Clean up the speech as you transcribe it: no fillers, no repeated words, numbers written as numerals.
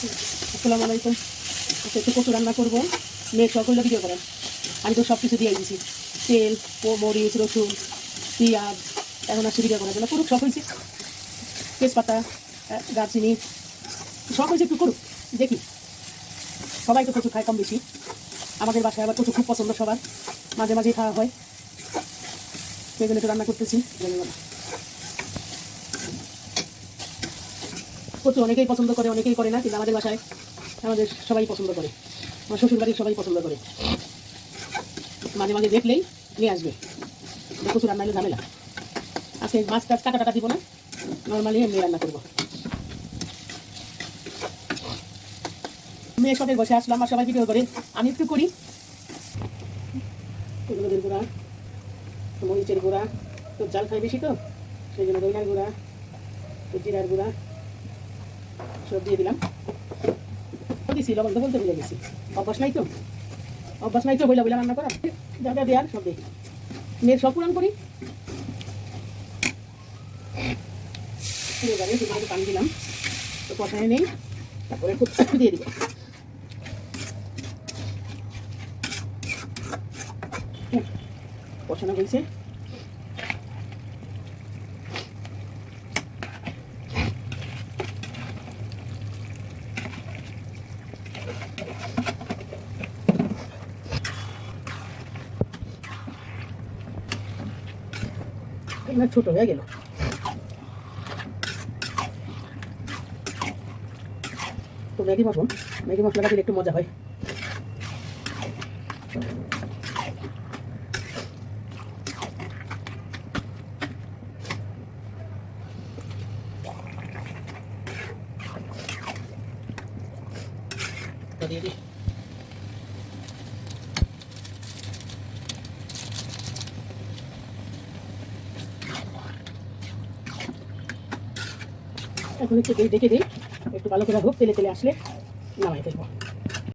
আসসালামু আলাইকুম। একটু কচু রান্না করবো, মেয়ে শখ হইলো ভিডিও করেন। আমি তো সব কিছু দিয়ে দিয়েছি, তেল মরিচ রসুন পেঁয়াজ, এখন আসছে ভিডিও করার জন্য। পুরো শখ হয়েছে, তেজপাতা দারচিনি শখ হয়েছে, একটু করুক দেখি। সবাই তো কচু খায় কম বেশি, আমাদের বাসায় আবার কচু খুব পছন্দ সবার, মাঝে মাঝেই খাওয়া হয়, সেই জন্য একটু রান্না করতেছি। কচু অনেকেই পছন্দ করে, অনেকেই করে না, কিন্তু আমাদের বাসায় আমাদের সবাই পছন্দ করে, আমার শ্বশুর বাড়ির সবাই পছন্দ করে। মাঝে মাঝে দেখলেই নিয়ে আসবে। কচু রান্না হলে ঝামেলা, আজকে মাছ টাছ কাটা দিব না, নর্মালি এমনি রান্না করবো। মেয়ে সবাই বসে আসলাম, আর সবাই ভিডিও করে, আমি একটু করি। হলুদের গুঁড়া, মরিচের গুঁড়া, তো জাল খাই বেশি, তো সেই জন্য দইনার গুঁড়া, তো জিরার গুঁড়া সব দিয়ে দিলাম। দিছি লবণ তো বলতে ভুলে গেছি, অভ্যাস নাই তো বইলা বইলা রান্না করা, যা যা দেওয়ার সব দিই। মেয়ের সব পূরণ করি। পানি দিলাম, তো কষায় নেই, তারপরে খুব একটু দিয়ে দিব। কষানো হয়েছে, ছোট হয়ে গেল। তো ম্যাগি মশলাটা দিলে একটু মজা হয়। দিয়ে দিই। এখন একটু দেখে দিই, একটু ভালো করে হোক, তেলে আসলে নামাই ফেলবো।